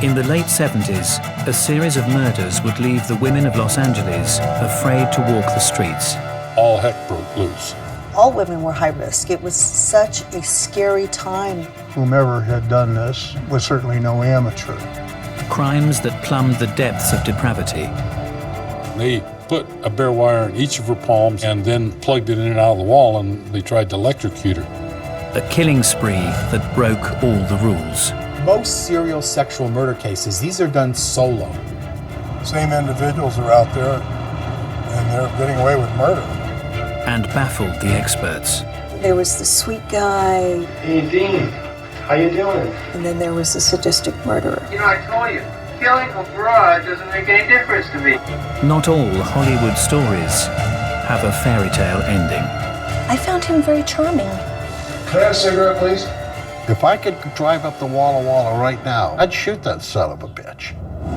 In the late 70s, a series of murders would leave the women of Los Angeles afraid to walk the streets. All heck broke loose. All women were high risk. It was such a scary time. Whomever had done this was certainly no amateur. Crimes that plumbed the depths of depravity. They put a bare wire in each of her palms and then plugged it in and out of the wall, and they tried to electrocute her. A killing spree that broke all the rules. Most serial sexual murder cases, these are done solo. Same individuals are out there, and they're getting away with murder. And baffled the experts. There was the sweet guy. Hey, Dean. How you doing? And then there was the sadistic murderer. You know, I told you, killing a broad doesn't make any difference to me. Not all Hollywood stories have a fairy tale ending. I found him very charming. Can I have a cigarette, please? If I could drive up the Walla Walla right now, I'd shoot that son of a bitch.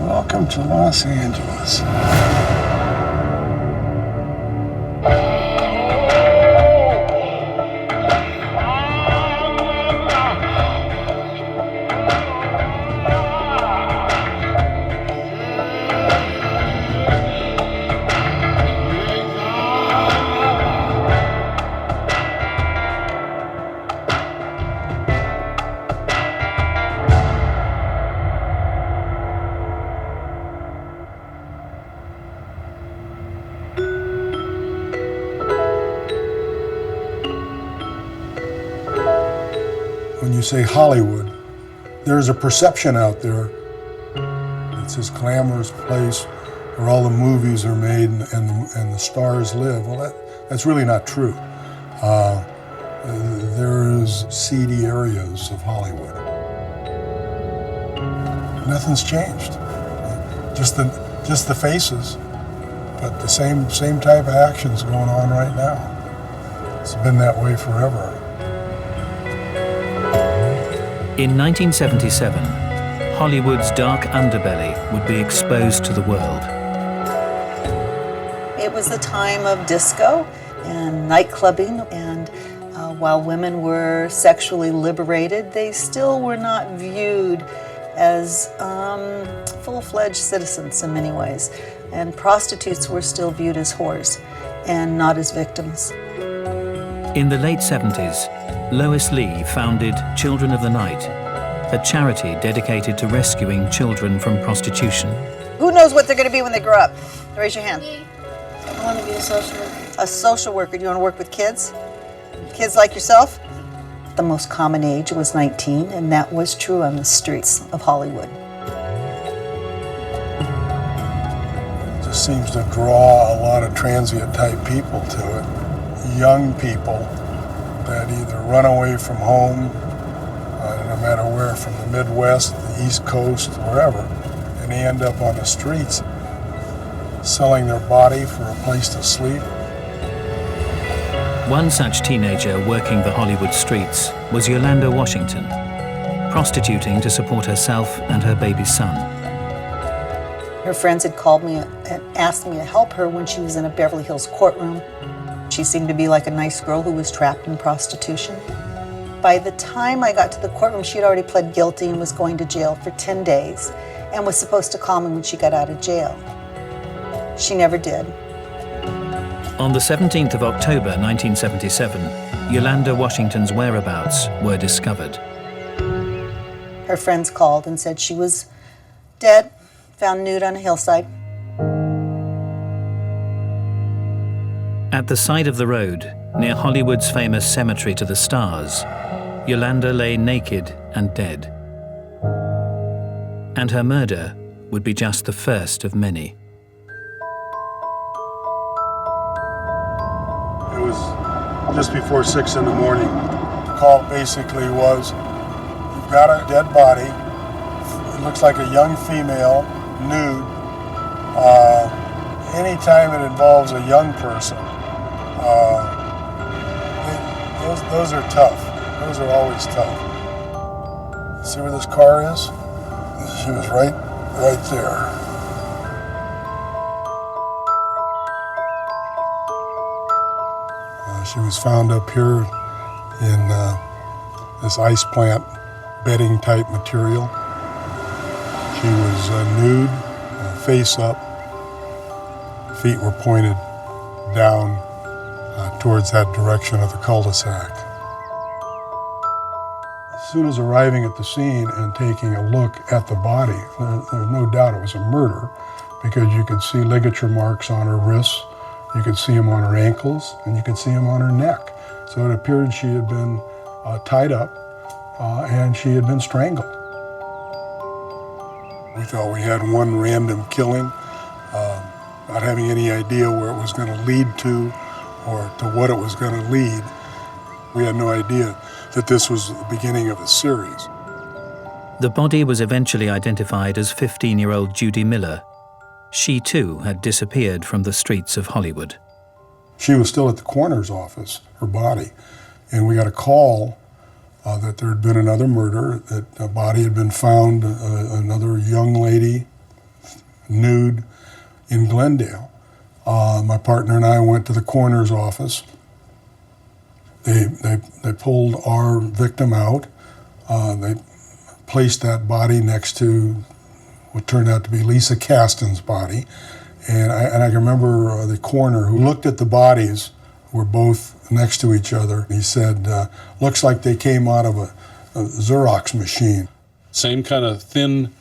Welcome to Los Angeles. When you say Hollywood, there's a perception out there. It's this glamorous place where all the movies are made and the stars live. Well, that's really not true. There's seedy areas of Hollywood. Nothing's changed. Just the faces, but the same type of actions going on right now. It's been that way forever. In 1977, Hollywood's dark underbelly would be exposed to the world. It was the time of disco and night-clubbing, and while women were sexually liberated, they still were not viewed as full-fledged citizens in many ways. And prostitutes were still viewed as whores and not as victims. In the late 70s, Lois Lee founded Children of the Night, a charity dedicated to rescuing children from prostitution. Who knows what they're going to be when they grow up? Raise your hand. I want to be a social worker. A social worker. Do you want to work with kids? Kids like yourself? The most common age was 19, and that was true on the streets of Hollywood. It just seems to draw a lot of transient type people to it. Young people that either run away from home, no matter where, from the Midwest, the East Coast, wherever, and they end up on the streets selling their body for a place to sleep. One such teenager working the Hollywood streets was Yolanda Washington, prostituting to support herself and her baby son. Her friends had called me and asked me to help her when she was in a Beverly Hills courtroom. She seemed to be like a nice girl who was trapped in prostitution. By the time I got to the courtroom, she had already pled guilty and was going to jail for 10 days and was supposed to call me when she got out of jail. She never did. On the 17th of October 1977, Yolanda Washington's whereabouts were discovered. Her friends called and said she was dead, found nude on a hillside. At the side of the road, near Hollywood's famous Cemetery to the Stars, Yolanda lay naked and dead. And her murder would be just the first of many. It was just before 6 in the morning. The call basically was, you've got a dead body. It looks like a young female, nude. Anytime it involves a young person, those are tough. Those are always tough. See where this car is? She was right there. She was found up here in this ice plant bedding type material. She was nude, face up, feet were pointed down towards that direction of the cul-de-sac. As soon as arriving at the scene and taking a look at the body, there's no doubt it was a murder, because you could see ligature marks on her wrists, you could see them on her ankles, and you could see them on her neck. So it appeared she had been tied up and she had been strangled. We thought we had one random killing, not having any idea where it was going to lead to or to what it was going to lead. We had no idea that this was the beginning of a series. The body was eventually identified as 15-year-old Judy Miller. She too had disappeared from the streets of Hollywood. She was still at the coroner's office, her body, and we got a call that there had been another murder, that a body had been found, another young lady, nude, in Glendale. My partner and I went to the coroner's office. They pulled our victim out. They placed that body next to what turned out to be Lisa Kasten's body. And I can remember the coroner who looked at the bodies, were both next to each other. He said, looks like they came out of a Xerox machine. Same kind of thin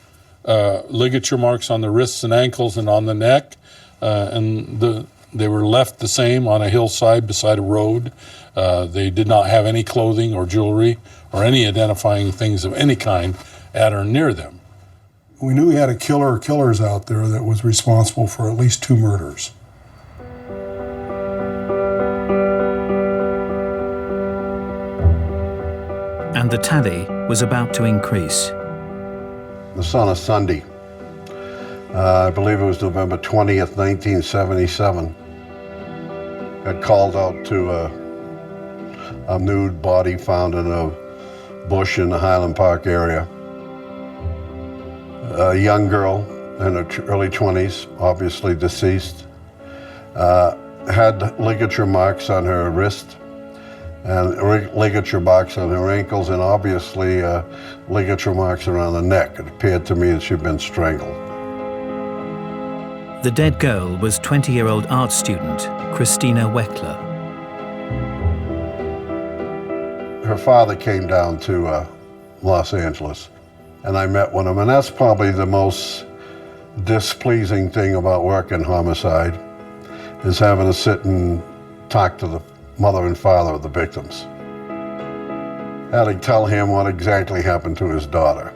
ligature marks on the wrists and ankles and on the neck. They were left the same on a hillside beside a road. They did not have any clothing or jewelry or any identifying things of any kind at or near them. We knew we had a killer or killers out there that was responsible for at least 2 murders. And the tally was about to increase. It was on a Sunday. I believe it was November 20th, 1977. Got called out to a nude body found in a bush in the Highland Park area. A young girl in her early 20s, obviously deceased, had ligature marks on her wrist and ligature marks on her ankles, and obviously ligature marks around the neck. It appeared to me that she'd been strangled. The dead girl was 20-year-old art student Christina Weckler. Her father came down to Los Angeles, and I met with him, and that's probably the most displeasing thing about working homicide, is having to sit and talk to the mother and father of the victims. I had to tell him what exactly happened to his daughter.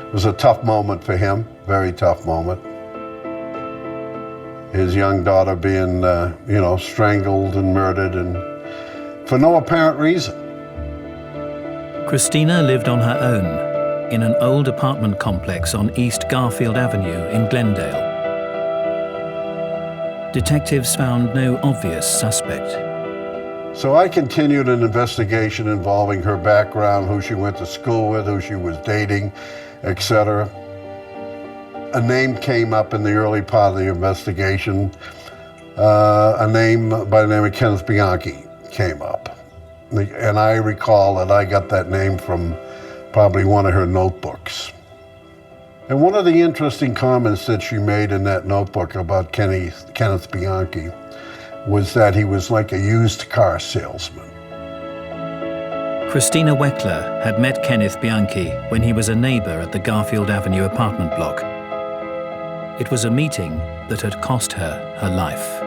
It was a tough moment for him, very tough moment. His young daughter being, strangled and murdered, and for no apparent reason. Christina lived on her own in an old apartment complex on East Garfield Avenue in Glendale. Detectives found no obvious suspect. So I continued an investigation involving her background, who she went to school with, who she was dating, etc. A name came up in the early part of the investigation. A name by the name of Kenneth Bianchi came up. And I recall that I got that name from probably one of her notebooks. And one of the interesting comments that she made in that notebook about Kenneth Bianchi was that he was like a used car salesman. Christina Weckler had met Kenneth Bianchi when he was a neighbor at the Garfield Avenue apartment block. It was a meeting that had cost her her life.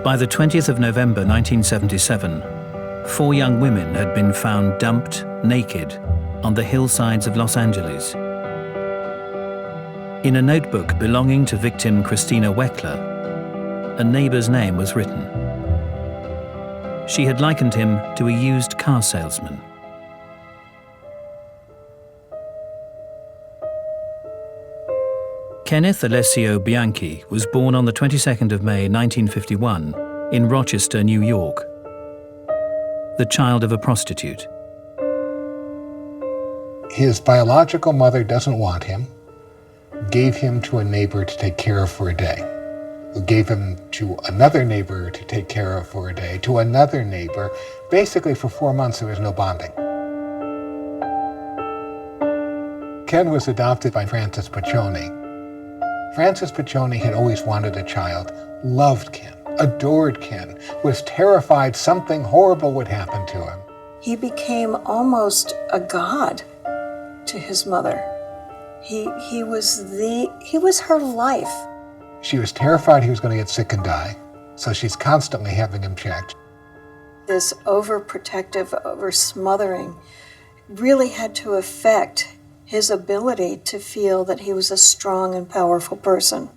By the 20th of November 1977, 4 young women had been found dumped naked on the hillsides of Los Angeles. In a notebook belonging to victim Christina Weckler, a neighbor's name was written. She had likened him to a used car salesman. Kenneth Alessio Bianchi was born on the 22nd of May 1951 in Rochester, New York, the child of a prostitute. His biological mother doesn't want him. gave him to a neighbor to take care of for a day, who gave him to another neighbor to take care of for a day, to another neighbor. Basically, for 4 months, there was no bonding. Ken was adopted by Frances Piccioni. Frances Piccioni had always wanted a child, loved Ken, adored Ken, was terrified something horrible would happen to him. He became almost a god to his mother. He was her life. She was terrified he was going to get sick and die, so she's constantly having him checked. This overprotective, over-smothering really had to affect his ability to feel that he was a strong and powerful person.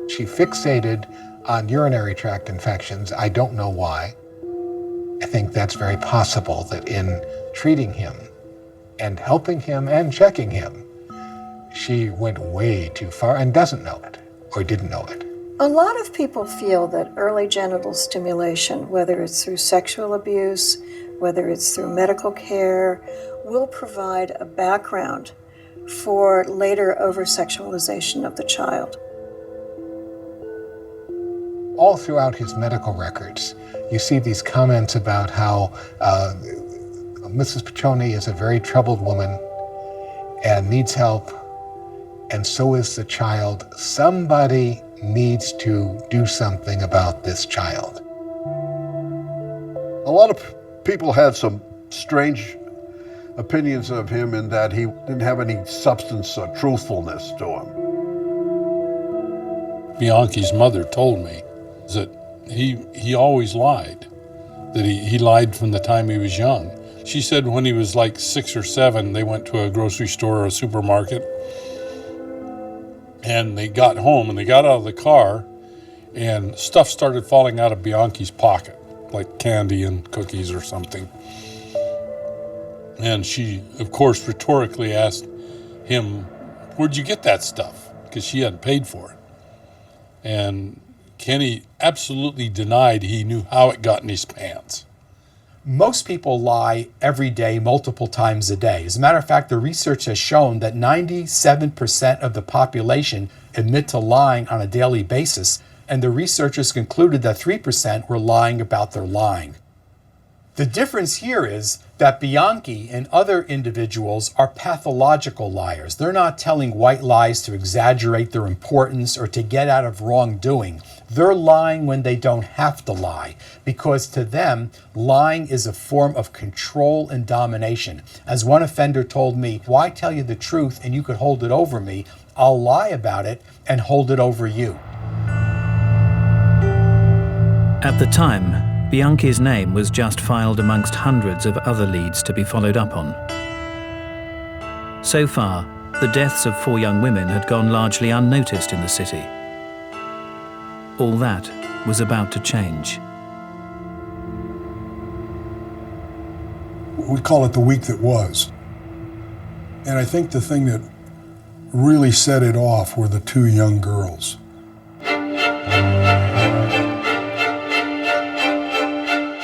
She fixated on urinary tract infections. I don't know why. I think that's very possible that in treating him and helping him and checking him, she went way too far and doesn't know it or didn't know it. A lot of people feel that early genital stimulation, whether it's through sexual abuse, whether it's through medical care, will provide a background for later over-sexualization of the child. All throughout his medical records, you see these comments about how Mrs. Piccioni is a very troubled woman and needs help, and so is the child. Somebody needs to do something about this child. A lot of people had some strange opinions of him in that he didn't have any substance or truthfulness to him. Bianchi's mother told me that he always lied, that he lied from the time he was young. She said when he was like 6 or 7, they went to a grocery store or a supermarket, and they got home and they got out of the car and stuff started falling out of Bianchi's pocket, like candy and cookies or something. And she, of course, rhetorically asked him, "Where'd you get that stuff?" Because she hadn't paid for it. And Kenny absolutely denied he knew how it got in his pants. Most people lie every day, multiple times a day. As a matter of fact, the research has shown that 97% of the population admit to lying on a daily basis, and the researchers concluded that 3% were lying about their lying. The difference here is that Bianchi and other individuals are pathological liars. They're not telling white lies to exaggerate their importance or to get out of wrongdoing. They're lying when they don't have to lie, because to them, lying is a form of control and domination. As one offender told me, "Why tell you the truth and you could hold it over me? I'll lie about it and hold it over you." At the time, Bianchi's name was just filed amongst hundreds of other leads to be followed up on. So far, the deaths of 4 young women had gone largely unnoticed in the city. All that was about to change. We call it the week that was. And I think the thing that really set it off were the 2 young girls.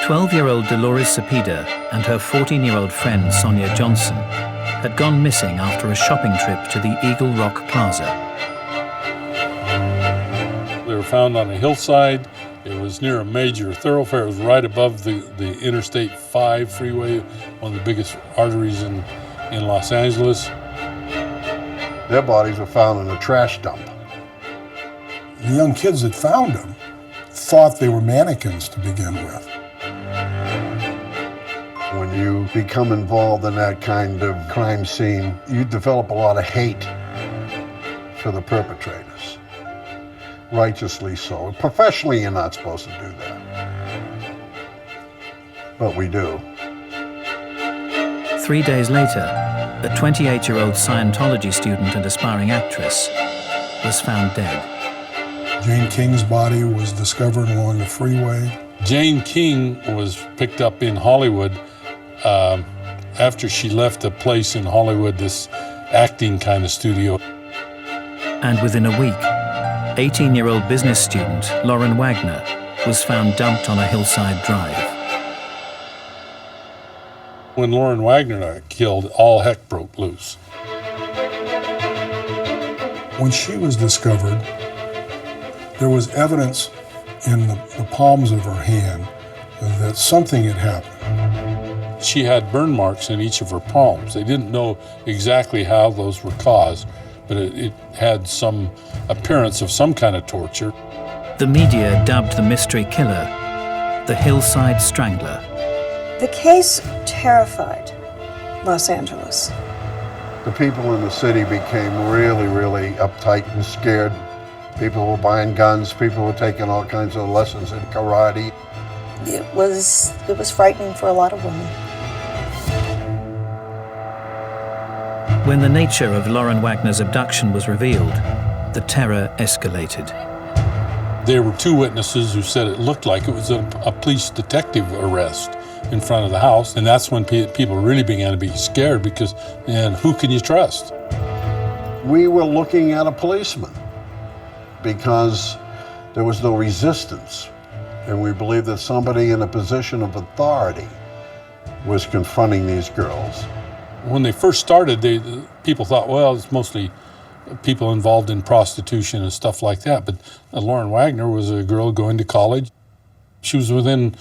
12-year-old Dolores Cepeda and her 14-year-old friend Sonia Johnson had gone missing after a shopping trip to the Eagle Rock Plaza. They were found on a hillside. It was near a major thoroughfare. It was right above the Interstate 5 freeway, one of the biggest arteries in Los Angeles. Their bodies were found in a trash dump. The young kids that found them thought they were mannequins to begin with. When you become involved in that kind of crime scene, you develop a lot of hate for the perpetrators. Righteously so. Professionally, you're not supposed to do that. But we do. 3 days later, a 28-year-old Scientology student and aspiring actress was found dead. Jane King's body was discovered along the freeway. Jane King was picked up in Hollywood after she left a place in Hollywood, this acting kind of studio. And within a week, 18-year-old business student Lauren Wagner was found dumped on a hillside drive. When Lauren Wagner got killed, all heck broke loose. When she was discovered, there was evidence in the palms of her hand that something had happened. She had burn marks in each of her palms. They didn't know exactly how those were caused, but it had some appearance of some kind of torture. The media dubbed the mystery killer the Hillside Strangler. The case terrified Los Angeles. The people in the city became really, really uptight and scared. People were buying guns, people were taking all kinds of lessons in karate. It was frightening for a lot of women. When the nature of Lauren Wagner's abduction was revealed, the terror escalated. There were two witnesses who said it looked like it was a police detective arrest in front of the house, and that's when people really began to be scared because, man, who can you trust? We were looking at a policeman because there was no resistance, and we believed that somebody in a position of authority was confronting these girls. When they first started, people thought, well, it's mostly people involved in prostitution and stuff like that, but Lauren Wagner was a girl going to college. She was within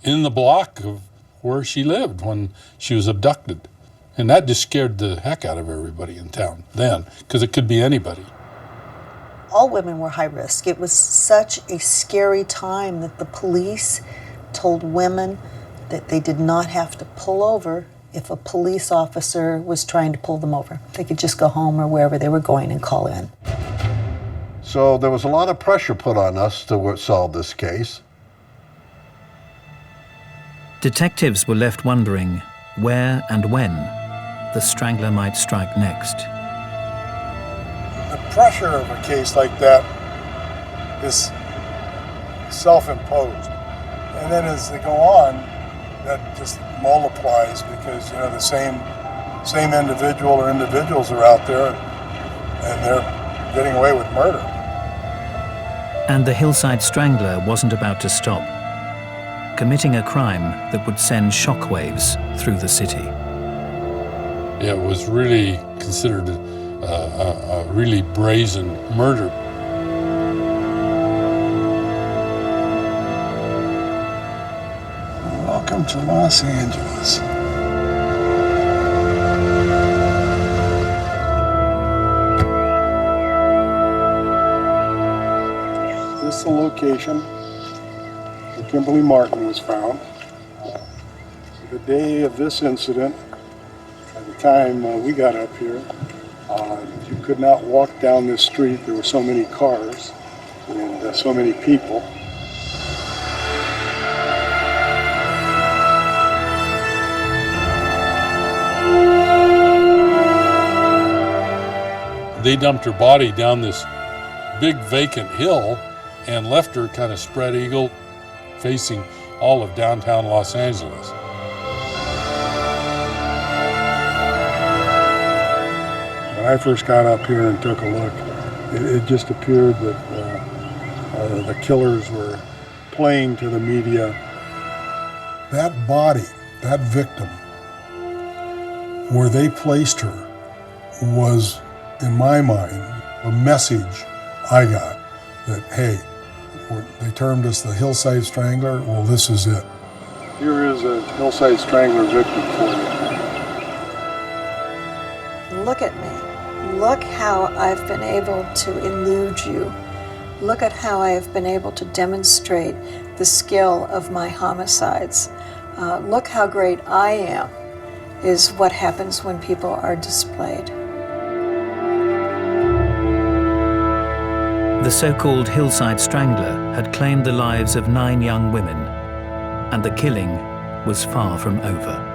in the block of where she lived when she was abducted. And that just scared the heck out of everybody in town then, because it could be anybody. All women were high risk. It was such a scary time that the police told women that they did not have to pull over if a police officer was trying to pull them over. They could just go home or wherever they were going and call in. So there was a lot of pressure put on us to solve this case. Detectives were left wondering where and when the strangler might strike next. The pressure of a case like that is self-imposed. And then as they go on, that just multiplies because, you know, the same individual or individuals are out there and they're getting away with murder. And the Hillside Strangler wasn't about to stop, committing a crime that would send shockwaves through the city. It was really considered a really brazen murder. Welcome to Los Angeles. This is the location where Kimberly Martin was found. The day of this incident, at the time we got up here, you could not walk down this street. There were so many cars and so many people. They dumped her body down this big vacant hill and left her kind of spread eagle facing all of downtown Los Angeles. When I first got up here and took a look, it just appeared that the killers were playing to the media. That body, that victim, where they placed her was, in my mind, a message I got that, hey, they termed us the Hillside Strangler. Well, this is it. Here is a Hillside Strangler victim for you. Look at me. Look how I've been able to elude you. Look at how I have been able to demonstrate the skill of my homicides. Look how great I am, is what happens when people are displayed. The so-called Hillside Strangler had claimed the lives of 9 young women, and the killing was far from over.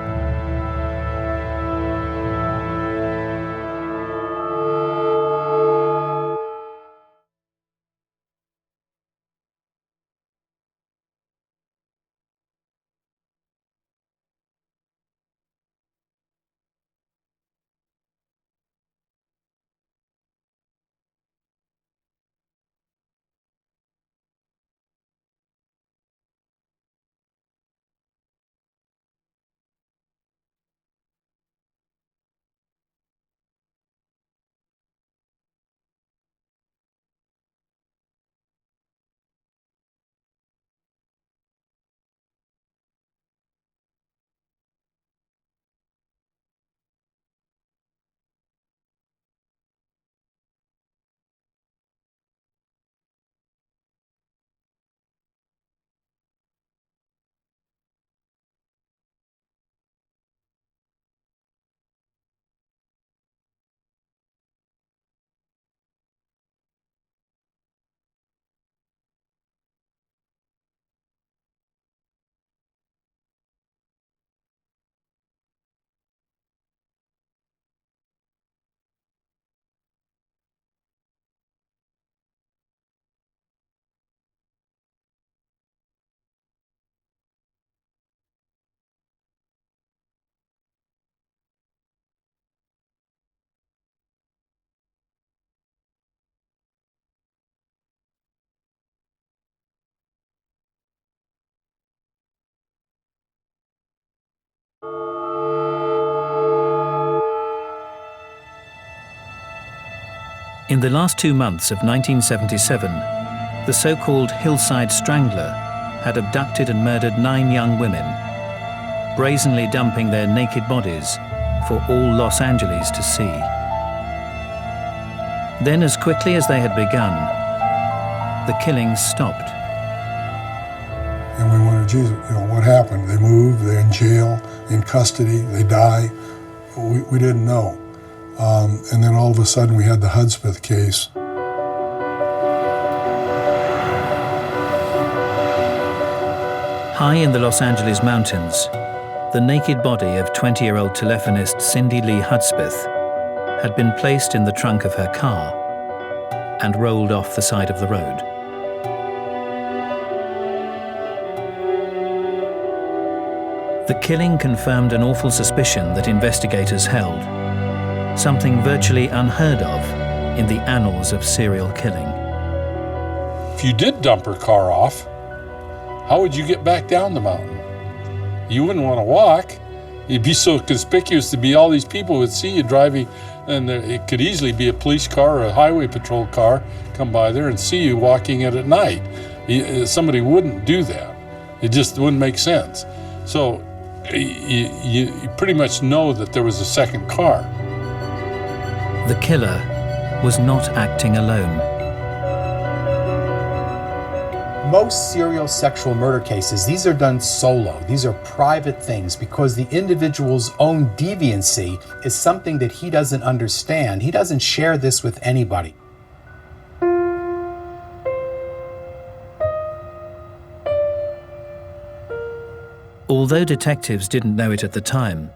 In the last 2 months of 1977, the so-called hillside strangler had abducted and murdered 9 young women, brazenly dumping their naked bodies for all Los Angeles to see. Then, as quickly as they had begun, the killings stopped. And we wondered, Jesus, what happened? They moved, they're in jail, in custody, they die. We didn't know. And then all of a sudden we had the Hudspeth case. High in the Los Angeles mountains, the naked body of 20-year-old telephonist Cindy Lee Hudspeth had been placed in the trunk of her car and rolled off the side of the road. The killing confirmed an awful suspicion that investigators held, something virtually unheard of in the annals of serial killing. If you did dump her car off, how would you get back down the mountain? You wouldn't want to walk. You'd be so conspicuous to be all these people would see you driving, and it could easily be a police car or a highway patrol car come by there and see you walking it at night. Somebody wouldn't do that. It just wouldn't make sense. So you pretty much know that there was a second car. The killer was not acting alone. Most serial sexual murder cases, these are done solo. These are private things because the individual's own deviancy is something that he doesn't understand. He doesn't share this with anybody. Although detectives didn't know it at the time,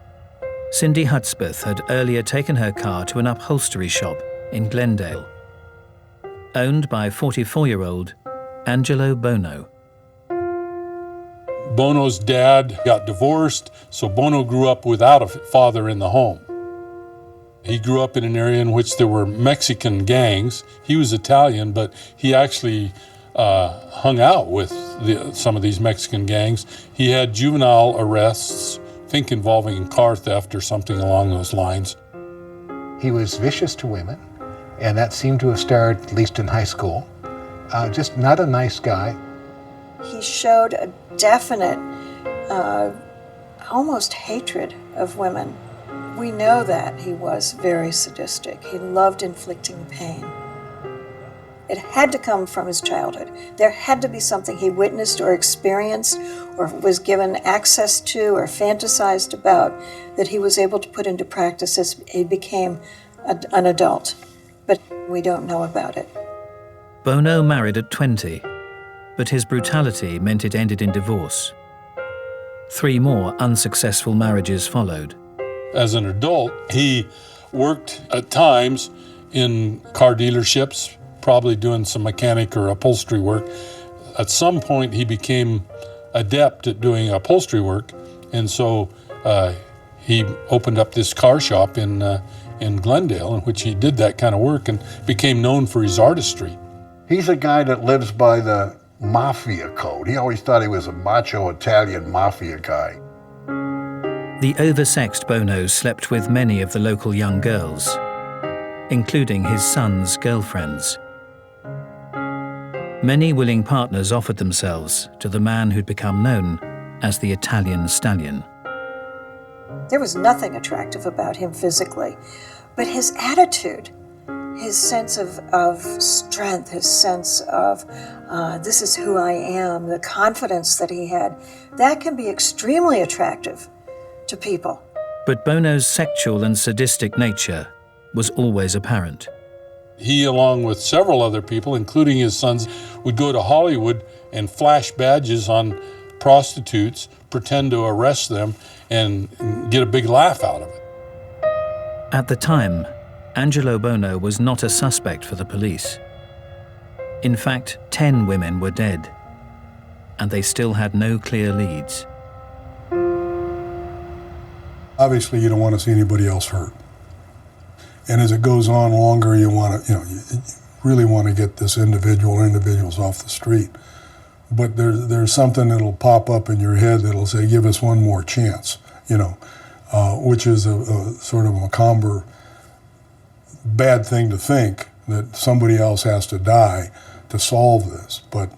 Cindy Hudspeth had earlier taken her car to an upholstery shop in Glendale, owned by 44-year-old Angelo Buono. Bono's dad got divorced, so Buono grew up without a father in the home. He grew up in an area in which there were Mexican gangs. He was Italian, but he actually hung out with some of these Mexican gangs. He had juvenile arrests, I think involving car theft or something along those lines. He was vicious to women, and that seemed to have started at least in high school. Just not a nice guy. He showed a definite, almost hatred of women. We know that he was very sadistic. He loved inflicting pain. It had to come from his childhood. There had to be something he witnessed or experienced or was given access to or fantasized about that he was able to put into practice as he became an adult. But we don't know about it. Buono married at 20, but his brutality meant it ended in divorce. 3 more unsuccessful marriages followed. As an adult, he worked at times in car dealerships, probably doing some mechanic or upholstery work. At some point, he became adept at doing upholstery work, and so he opened up this car shop in Glendale in which he did that kind of work and became known for his artistry. He's a guy that lives by the mafia code. He always thought he was a macho Italian mafia guy. The oversexed Buono slept with many of the local young girls, including his son's girlfriends. Many willing partners offered themselves to the man who'd become known as the Italian Stallion. There was nothing attractive about him physically, but his attitude, his sense of strength, his sense of this is who I am, the confidence that he had, that can be extremely attractive to people. But Buono's sexual and sadistic nature was always apparent. He, along with several other people, including his sons, would go to Hollywood and flash badges on prostitutes, pretend to arrest them, and get a big laugh out of it. At the time, Angelo Buono was not a suspect for the police. In fact, 10 women were dead, and they still had no clear leads. Obviously, you don't want to see anybody else hurt. And as it goes on longer, you want to, you really want to get this individuals off the street. But there's something that'll pop up in your head that'll say, give us one more chance. which is a sort of a macabre, bad thing to think that somebody else has to die to solve this. But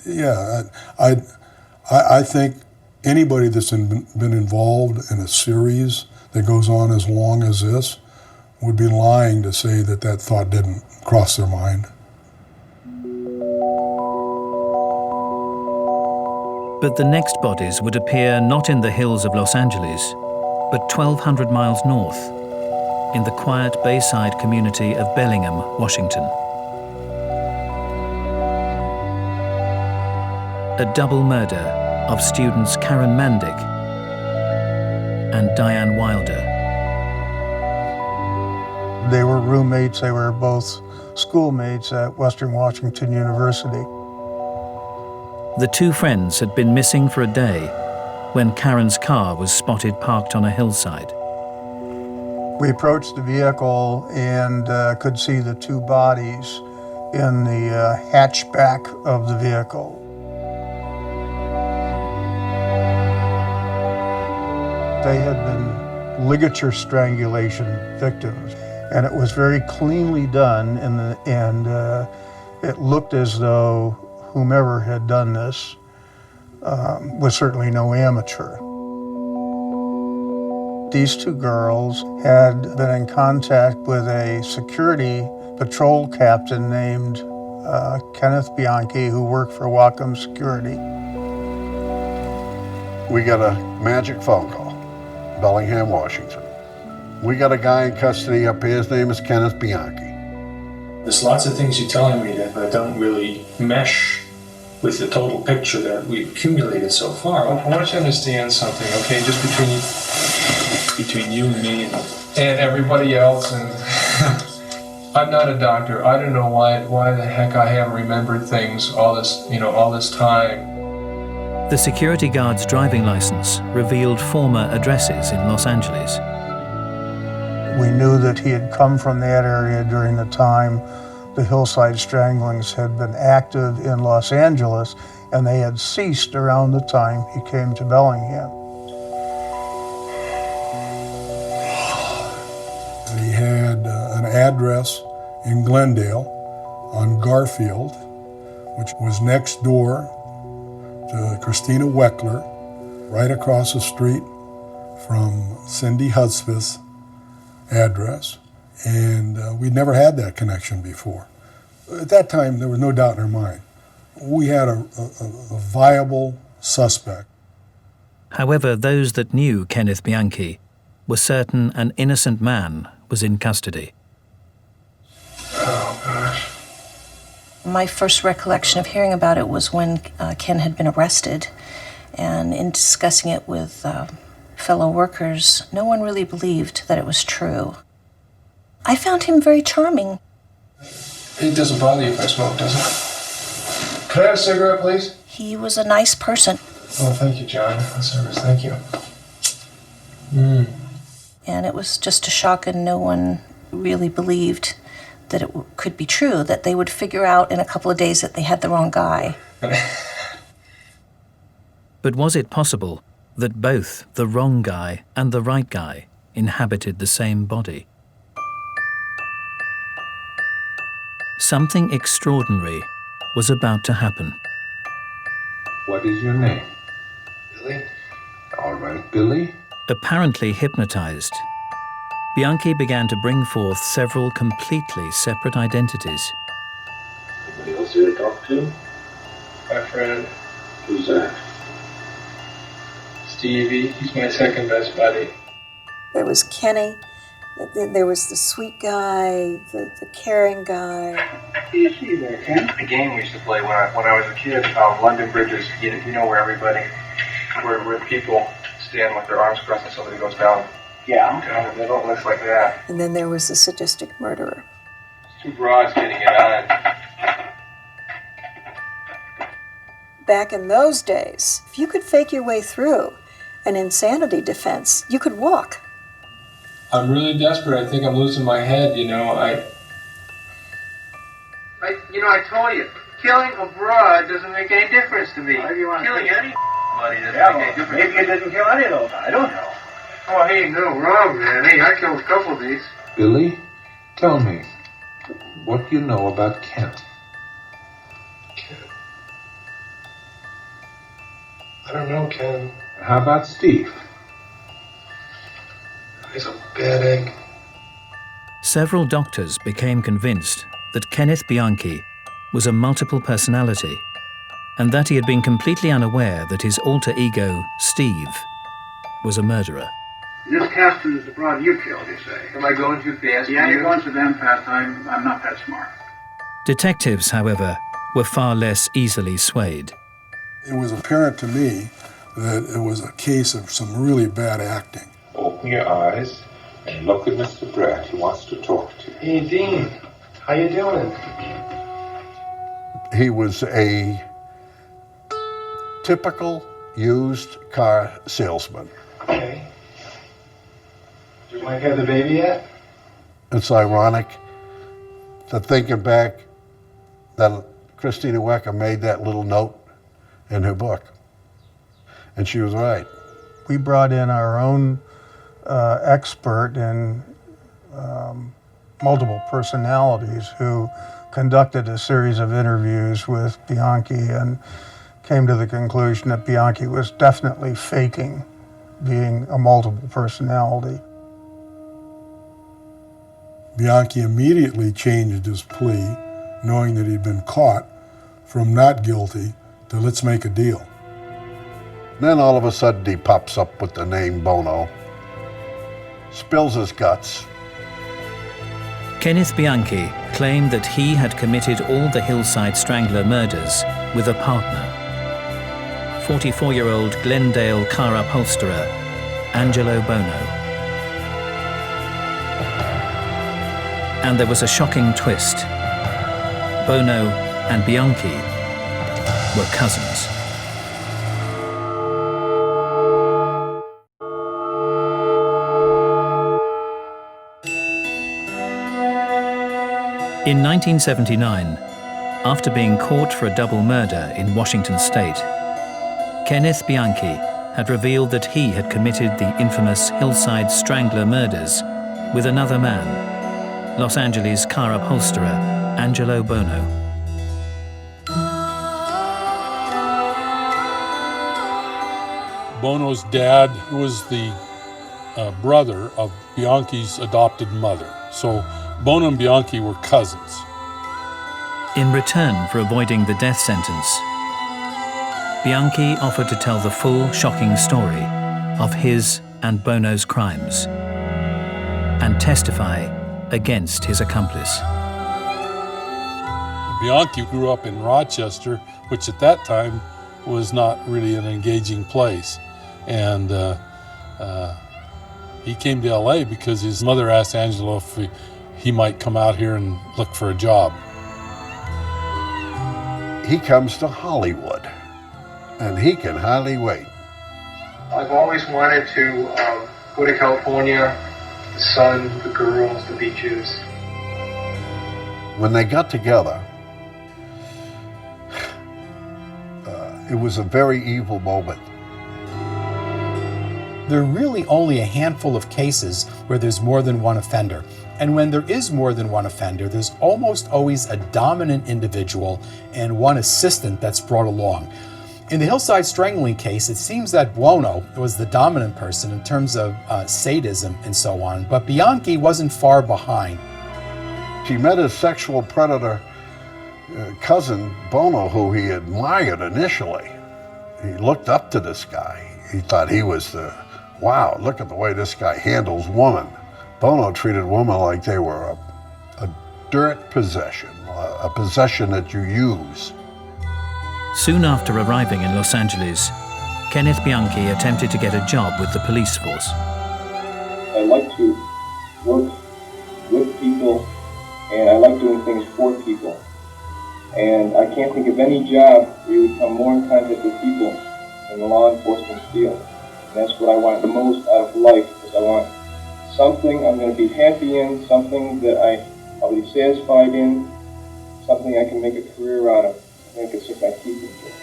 yeah, I think anybody that's been involved in a series that goes on as long as this would be lying to say that thought didn't cross their mind. But the next bodies would appear not in the hills of Los Angeles, but 1,200 miles north, in the quiet bayside community of Bellingham, Washington. A double murder of students Karen Mandick and Diane Wilder. They were roommates, they were both schoolmates at Western Washington University. The two friends had been missing for a day when Karen's car was spotted parked on a hillside. We approached the vehicle and could see the two bodies in the hatchback of the vehicle. They had been ligature strangulation victims, and it was very cleanly done, and it looked as though whomever had done this was certainly no amateur. These two girls had been in contact with a security patrol captain named Kenneth Bianchi, who worked for Wacom Security. We got a magic phone call, Bellingham, Washington. We got a guy in custody up here. His name is Kenneth Bianchi. There's lots of things you're telling me that don't really mesh with the total picture that we've accumulated so far. I want you to understand something, okay, just between you and me and everybody else. And I'm not a doctor. I don't know why the heck I haven't remembered things all this time. The security guard's driving license revealed former addresses in Los Angeles. We knew that he had come from that area during the time the hillside stranglings had been active in Los Angeles, and they had ceased around the time he came to Bellingham. He had an address in Glendale on Garfield, which was next door to Christina Weckler, right across the street from Cindy Hudspeth's address. And we'd never had that connection before. At that time, there was no doubt in our mind. We had a viable suspect. However, those that knew Kenneth Bianchi were certain an innocent man was in custody. Oh, gosh. My first recollection of hearing about it was when Ken had been arrested, and in discussing it with fellow workers, no one really believed that it was true. I found him very charming. It doesn't bother you if I smoke, does it? Can I have a cigarette, please? He was a nice person. Oh, thank you, John. Service, thank you. And it was just a shock, and no one really believed that it could be true, that they would figure out in a couple of days that they had the wrong guy. But was it possible that both the wrong guy and the right guy inhabited the same body? Something extraordinary was about to happen. What is your name? Billy? All right, Billy. Apparently hypnotized, Bianchi began to bring forth several completely separate identities. Anybody else here to talk to? My friend. Who's that? Stevie. He's my second best buddy. There was Kenny. There was the sweet guy, the caring guy. Easy there, Ken. A game we used to play when I was a kid, London Bridges. You know where where people stand with their arms crossed and somebody goes down. Yeah. Down the middle, it looks like that. And then there was the sadistic murderer. Two broads getting it on. Back in those days, if you could fake your way through an insanity defense, you could walk. I'm really desperate. I think I'm losing my head, you know. I told you, killing a broad doesn't make any difference to me. Killing anybody doesn't make any difference. Maybe you didn't kill any of those. I don't know. Oh, hey, no, wrong, man. Hey, I killed a couple of these. Billy, tell me, what do you know about Kenneth? I don't know, Ken. How about Steve? He's a bad egg. Several doctors became convinced that Kenneth Bianchi was a multiple personality and that he had been completely unaware that his alter ego, Steve, was a murderer. This captain is the broad you killed, you say. Am I going too fast? Yeah, you're going so damn fast. I'm not that smart. Detectives, however, were far less easily swayed. It was apparent to me that it was a case of some really bad acting. Open your eyes and look at Mr. Brett. He wants to talk to you. Hey, Dean. How you doing? He was a typical used car salesman. Okay. Did your wife have the baby yet? It's ironic that thinking back that Christina Wecker made that little note in her book. And she was right. We brought in our own expert in multiple personalities who conducted a series of interviews with Bianchi and came to the conclusion that Bianchi was definitely faking being a multiple personality. Bianchi immediately changed his plea, knowing that he'd been caught, from not guilty to let's make a deal. Then all of a sudden he pops up with the name Buono, spills his guts. Kenneth Bianchi claimed that he had committed all the Hillside Strangler murders with a partner, 44-year-old Glendale car upholsterer Angelo Buono. And there was a shocking twist. Buono and Bianchi were cousins. In 1979, after being caught for a double murder in Washington state, Kenneth Bianchi had revealed that he had committed the infamous Hillside Strangler murders with another man, Los Angeles car upholsterer Angelo Buono. Buono's dad was the brother of Bianchi's adopted mother. So Buono and Bianchi were cousins. In return for avoiding the death sentence, Bianchi offered to tell the full, shocking story of his and Buono's crimes and testify against his accomplice. Bianchi grew up in Rochester, which at that time was not really an engaging place. And he came to LA because his mother asked Angelo if he might come out here and look for a job. He comes to Hollywood, and he can hardly wait. I've always wanted to go to California, the sun, the girls, the beaches. When they got together, it was a very evil moment. There are really only a handful of cases where there's more than one offender. And when there is more than one offender, there's almost always a dominant individual and one assistant that's brought along. In the Hillside Strangling case, it seems that Buono was the dominant person in terms of sadism and so on, but Bianchi wasn't far behind. He met his sexual predator cousin, Buono, who he admired initially. He looked up to this guy. He thought he was wow, look at the way this guy handles women. Buono treated women like they were a dirt possession, a possession that you use. Soon after arriving in Los Angeles, Kenneth Bianchi attempted to get a job with the police force. I like to work with people, and I like doing things for people. And I can't think of any job where you would come more in contact with people in the law enforcement field. And that's what I want the most out of life, because I want something I'm going to be happy in, something that I'll be satisfied in, something I can make a career out of. I think it's just my teeth into it.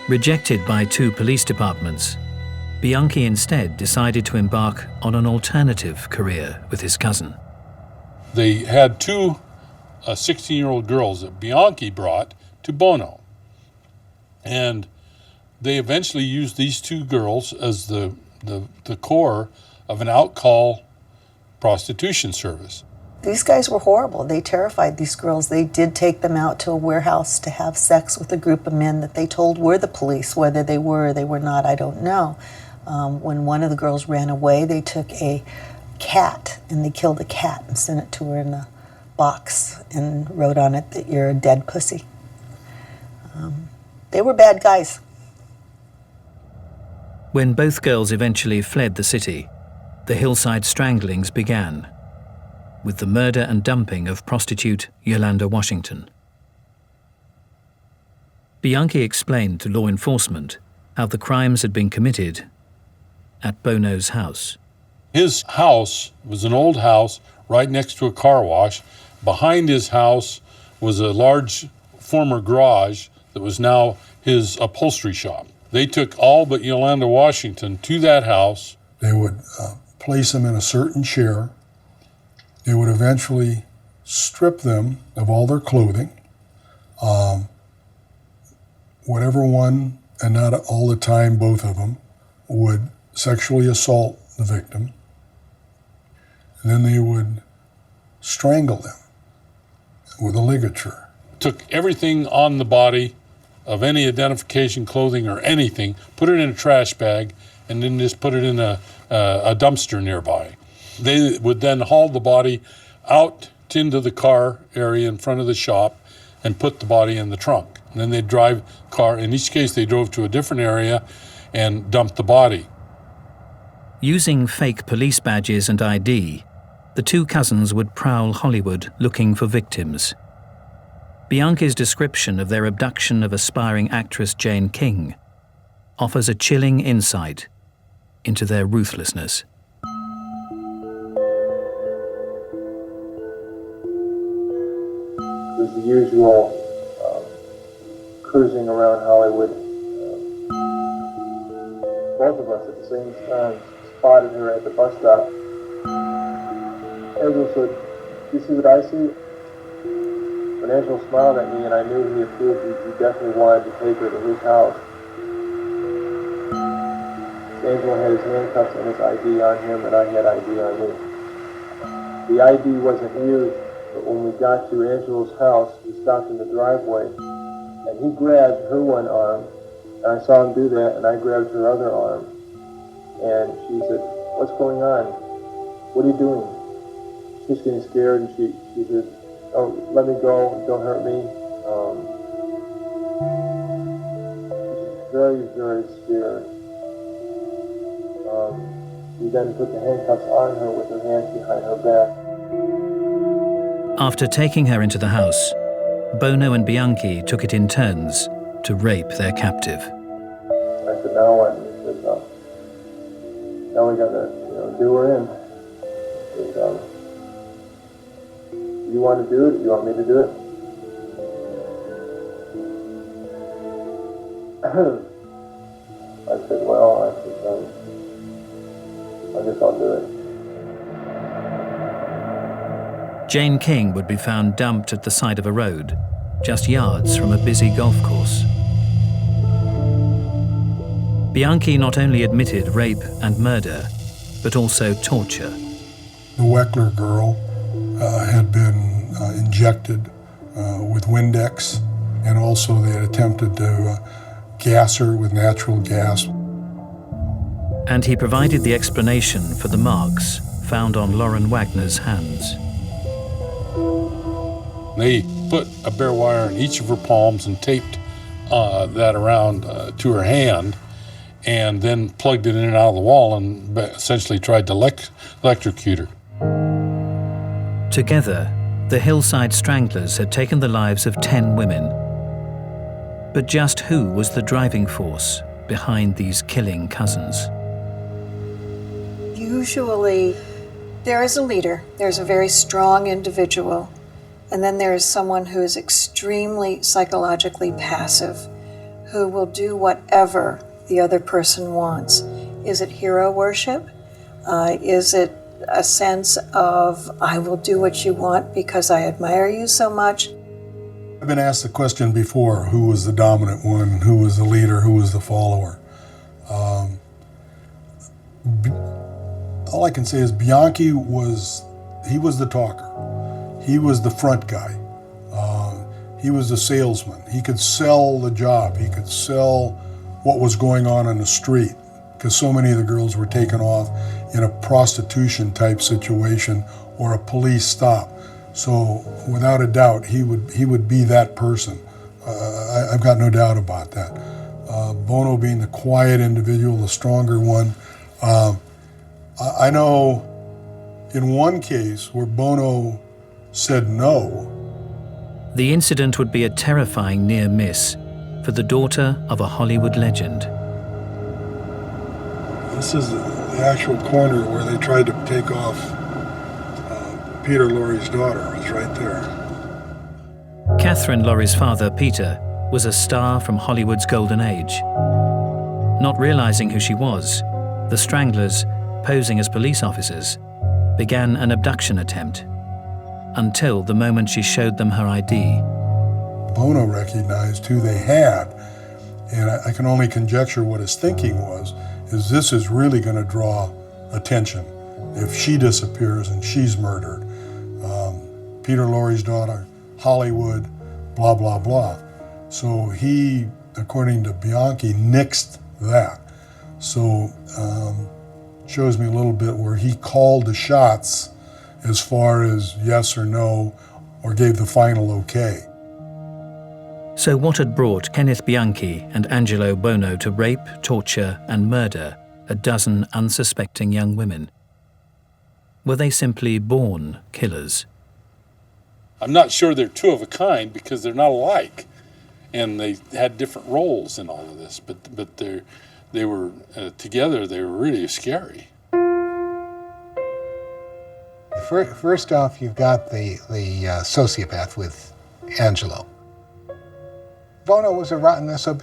Rejected by 2 police departments, Bianchi instead decided to embark on an alternative career with his cousin. They had two 16-year-old girls that Bianchi brought to Buono. And they eventually used these two girls as the core of an out-call prostitution service. These guys were horrible. They terrified these girls. They did take them out to a warehouse to have sex with a group of men that they told were the police. Whether they were or they were not, I don't know. When one of the girls ran away, they took a cat and they killed a cat and sent it to her in a box and wrote on it that you're a dead pussy. They were bad guys. When both girls eventually fled the city, the hillside stranglings began, with the murder and dumping of prostitute Yolanda Washington. Bianchi explained to law enforcement how the crimes had been committed at Buono's house. His house was an old house right next to a car wash. Behind his house was a large former garage that was now his upholstery shop. They took all but Yolanda Washington to that house. They would place them in a certain chair. They would eventually strip them of all their clothing. Whatever one, and not all the time, both of them, would sexually assault the victim. And then they would strangle them with a ligature. Took everything on the body of any identification, clothing, or anything, put it in a trash bag, and then just put it in a dumpster nearby. They would then haul the body out into the car area in front of the shop and put the body in the trunk. And then they'd drive car. In each case, they drove to a different area and dumped the body. Using fake police badges and ID, the two cousins would prowl Hollywood looking for victims. Bianchi's description of their abduction of aspiring actress Jane King offers a chilling insight into their ruthlessness. It was the usual cruising around Hollywood. Both of us at the same time spotted her at the bus stop. Angelo said, "Do you see what I see?" When Angelo smiled at me and I knew he approved, he definitely wanted to take her to his house. Angelo had his handcuffs and his ID on him, and I had ID on me. The ID wasn't used, but when we got to Angelo's house, we stopped in the driveway, and he grabbed her one arm, and I saw him do that, and I grabbed her other arm. And she said, "What's going on? What are you doing?" She's getting scared, and she said, "Oh, let me go, don't hurt me." She's very, very scared. We then put the handcuffs on her with her hands behind her back. After taking her into the house, Buono and Bianchi took it in turns to rape their captive. I said, "Now what?" And he said, "Now we gotta, do her in." He said, "You want to do it? You want me to do it?" I said, I guess I'll do it. Jane King would be found dumped at the side of a road, just yards from a busy golf course. Bianchi not only admitted rape and murder, but also torture. The Weckler girl had been injected with Windex, and also they had attempted to gas her with natural gas. And he provided the explanation for the marks found on Lauren Wagner's hands. They put a bare wire in each of her palms and taped that around to her hand, and then plugged it in and out of the wall and essentially tried to electrocute her. Together, the Hillside Stranglers had taken the lives of 10 women. But just who was the driving force behind these killing cousins? Usually, there is a leader. There's a very strong individual. And then there is someone who is extremely psychologically passive, who will do whatever the other person wants. Is it hero worship? Is it a sense of, I will do what you want because I admire you so much? I've been asked the question before, who was the dominant one, who was the leader, who was the follower? All I can say is Bianchi was the talker. He was the front guy. He was the salesman. He could sell the job. He could sell what was going on the street, because so many of the girls were taken off in a prostitution type situation or a police stop. So without a doubt, he would be that person. I've got no doubt about that. Buono being the quiet individual, the stronger one. I know in one case where Buono said no. The incident would be a terrifying near miss for the daughter of a Hollywood legend. This is the actual corner where they tried to take off Peter Lorre's daughter. It was right there. Catherine Lorre's father, Peter, was a star from Hollywood's golden age. Not realizing who she was, the stranglers, posing as police officers, began an abduction attempt, until the moment she showed them her ID. Buono recognized who they had, and I can only conjecture what his thinking was, is this is really going to draw attention if she disappears and she's murdered. Peter Lorre's daughter, Hollywood, blah, blah, blah. So he, according to Bianchi, nixed that. So shows me a little bit where he called the shots as far as yes or no, or gave the final okay. So what had brought Kenneth Bianchi and Angelo Buono to rape, torture, and murder a dozen unsuspecting young women? Were they simply born killers? I'm not sure they're two of a kind because they're not alike, and they had different roles in all of this. But they were together. They were really scary. First off, you've got the sociopath with Angelo. Buono was a rotten SOB.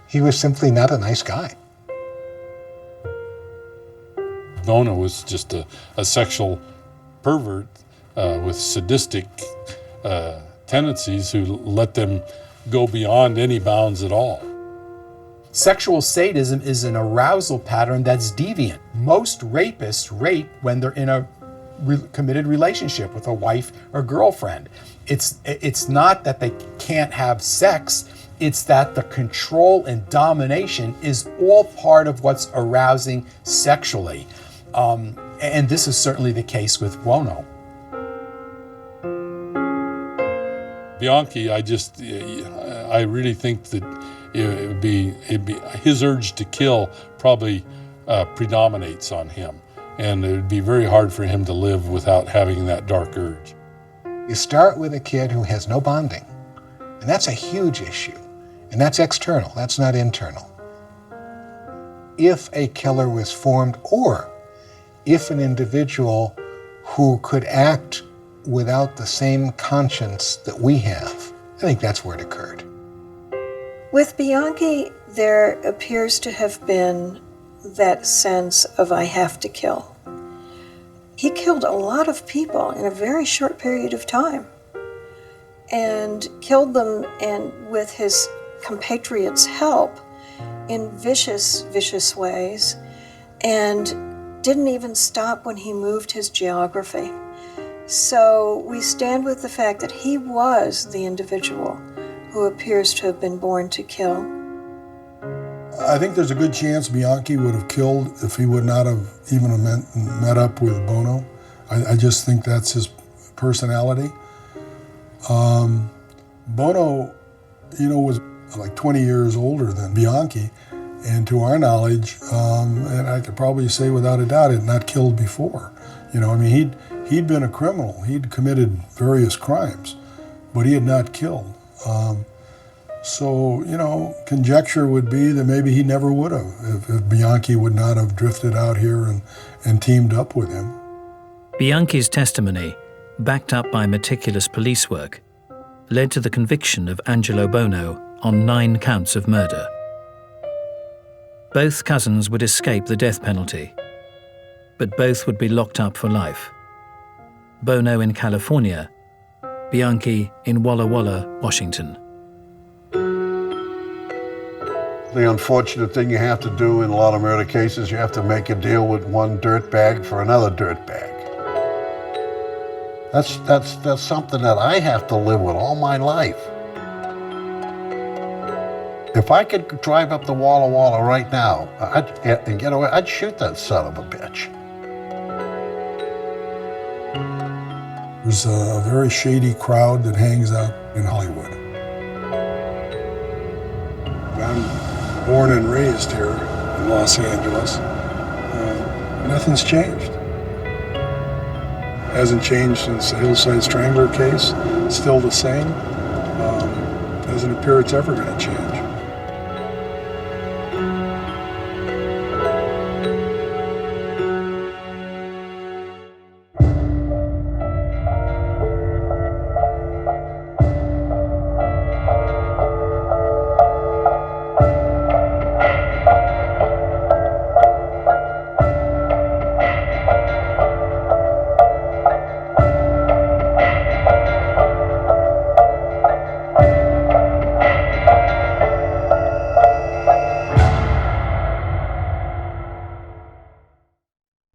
He was simply not a nice guy. Buono was just a sexual pervert with sadistic tendencies who let them go beyond any bounds at all. Sexual sadism is an arousal pattern that's deviant. Most rapists rape when they're in a committed relationship with a wife or girlfriend. It's not that they can't have sex, it's that the control and domination is all part of what's arousing sexually. And this is certainly the case with Buono. Bianchi, I really think that it'd be his urge to kill probably predominates on him. And it would be very hard for him to live without having that dark urge. You start with a kid who has no bonding, and that's a huge issue. And that's external, that's not internal. If a killer was formed, or if an individual who could act without the same conscience that we have, I think that's where it occurred. With Bianchi, there appears to have been that sense of I have to kill. He killed a lot of people in a very short period of time, and killed them, and with his compatriots' help, in vicious, vicious ways, and didn't even stop when he moved his geography. So we stand with the fact that he was the individual who appears to have been born to kill. I think there's a good chance Bianchi would have killed if he would not have even met up with Buono. I just think that's his personality. Buono, was like 20 years older than Bianchi, and to our knowledge, and I could probably say without a doubt, had not killed before. He'd been a criminal. He'd committed various crimes, but he had not killed. So, conjecture would be that maybe he never would have if Bianchi would not have drifted out here and teamed up with him. Bianchi's testimony, backed up by meticulous police work, led to the conviction of Angelo Buono on 9 counts of murder. Both cousins would escape the death penalty, but both would be locked up for life. Buono in California, Bianchi in Walla Walla, Washington. The unfortunate thing you have to do in a lot of murder cases, you have to make a deal with one dirtbag for another dirtbag. That's something that I have to live with all my life. If I could drive up to Walla Walla right now and get away, I'd shoot that son of a bitch. There's a very shady crowd that hangs out in Hollywood. I'm born and raised here in Los Angeles. Nothing's changed. Hasn't changed since the Hillside Strangler case. Still the same. Doesn't appear it's ever going to change.